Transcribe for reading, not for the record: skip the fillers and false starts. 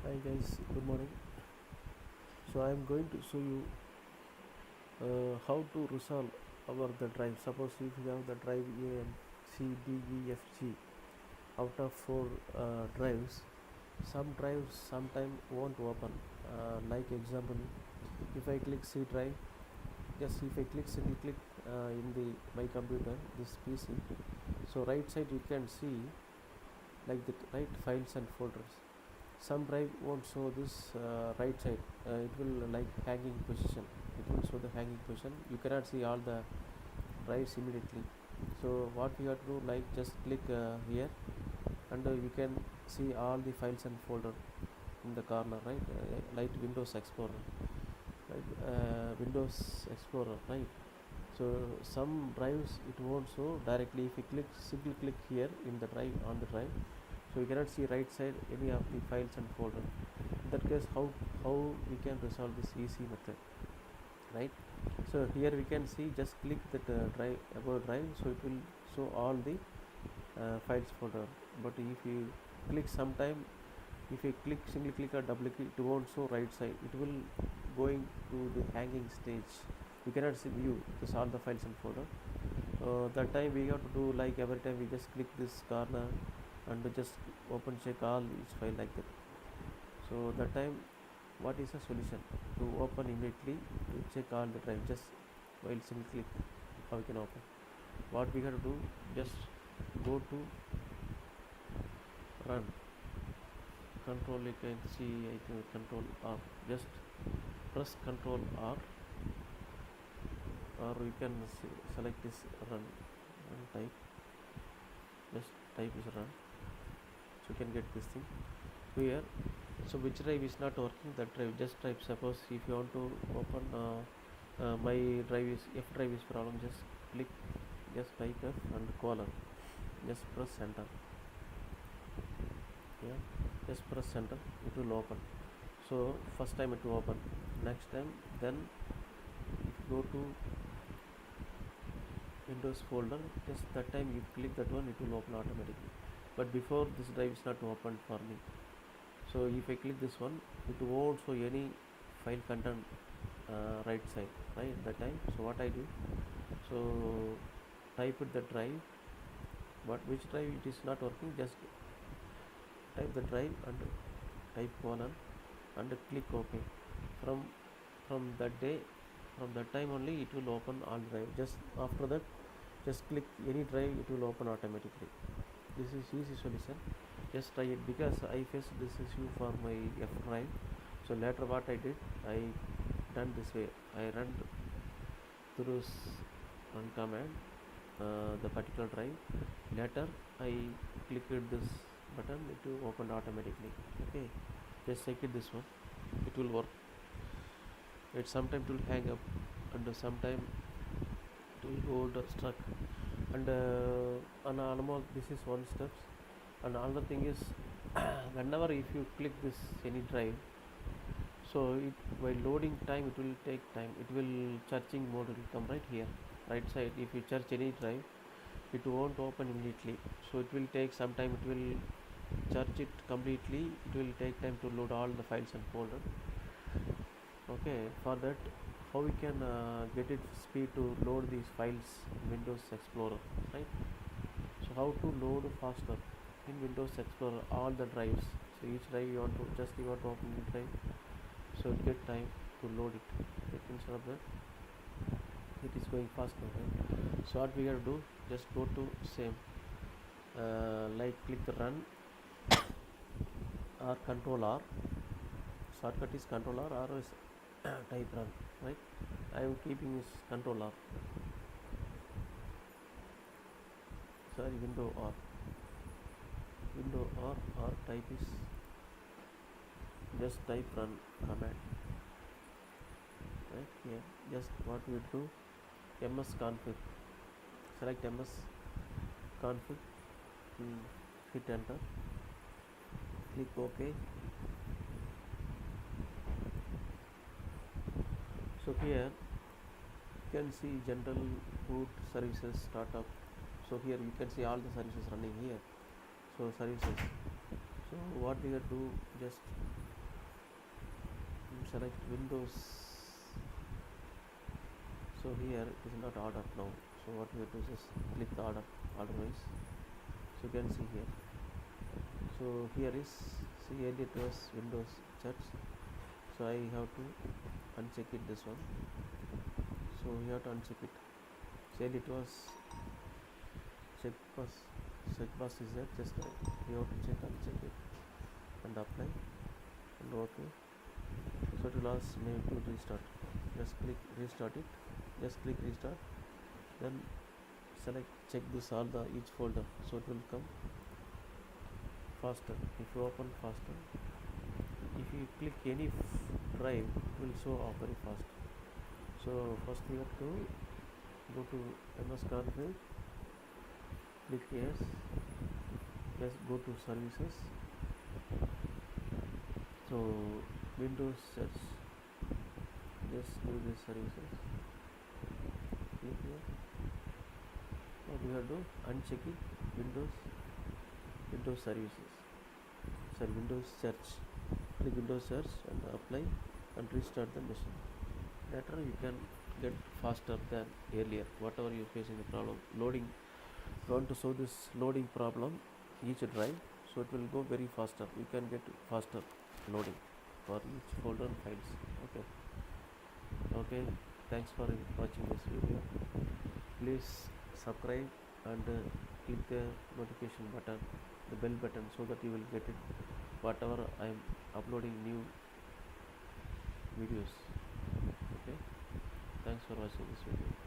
Hi guys, good morning. So I am going to show you how to resolve our the drive. Suppose if you have the drive A, M, C, D, E, F, G out of four drives, some drives sometime won't open. Like example, if I click C drive, just if I click single click in the my computer, this PC, so right side you can see like the right files and folders. Some drive won't show this right side, it will like hanging position, it will show the hanging position, you cannot see all the drives immediately. So what we have to do, like just click here, and you can see all the files and folder in the corner, right? Like Windows Explorer, right? Windows Explorer, right? So some drives it won't show directly. If you click simply click here in the drive, on the drive, so you cannot see right side any of the files and folder. In that case, how we can resolve this easy method, right? So here we can see, just click that drive, about drive, so it will show all the files folder. But if you click sometime, if you click single click or double click, it won't show right side, it will going to the hanging stage, you cannot see view this all the files and folder. That time we have to do, like every time we just click this corner and just open check all each file like that. So that time, what is the solution to open immediately, to check all the drive, just while single click how we can open? What we have to do, just go to run control, you can see, I think control R, just press control R, or you can select this run and type, just type is run, so you can get this thing here. So which drive is not working, that drive just type. Suppose if you want to open my drive is F drive is problem, just click, just type F and colon, just press enter. Yeah, just press enter, it will open. So first time it will open, next time, then if you go to Windows folder, just that time you click that one, it will open automatically. But before, this drive is not opened for me. So if I click this one, it won't show any file content right side, right, that time. So what I do, so type it the drive, but which drive it is not working, just type the drive and type colon and click OK. From that day, from that time only, it will open all drive. Just after that, just click any drive, it will open automatically. This is easy solution, just try it, because I faced this issue for my F drive. So later what I did, I done this way, I run through run command the particular drive. Later I clicked this button, it will open automatically. Okay, just check it, this one, it will work. It sometime it will hang up, and sometime it will go stuck, and almost this is one steps. And another thing is, whenever if you click this any drive, so it while loading time, it will take time, it will searching mode will come right here, right side. If you search any drive, it won't open immediately, so it will take some time, it will search it completely, it will take time to load all the files and folder. Okay, for that, how we can get it speed to load these files in Windows Explorer, right? So how to load faster in Windows Explorer all the drives. So each drive you want to open the drive, so it get time to load it. Instead of that, it is going faster, right? So what we have to do, just go to same, like click the run or control R, shortcut is control R, or is type run, right? I am keeping is control R, sorry, window R, or type is, just type run command, right here. Just what we do, ms config, select ms config, hit enter, click OK. So here you can see general boot services startup. So here you can see all the services running here. So services, so what we have to do, just select Windows. So here it is not order now, so what we have to just click the order wise. So you can see here, so here is, see earlier it was Windows search, so I have to uncheck it, this one. So you have to uncheck it. So earlier it was checkbox is there, just you have to uncheck it and apply and OK. So it will ask me to restart, just click restart it, just click restart, then select check this all the each folder, so it will come faster. If you open faster, if you click any drive, it will show up very fast. So first we have to go to MS config, click yes, go to services. So Windows search, just do this services, click here. Now we have to uncheck it, Windows services, sorry, Windows search. Click Windows search and apply and restart the machine. Later you can get faster than earlier. Whatever you facing the problem loading, you want to solve this loading problem each drive, so it will go very faster. You can get faster loading for each folder and files. Okay, thanks for watching this video. Please subscribe and click the notification button, the bell button, so that you will get it whatever I am uploading new videos. Okay, thanks for watching this video.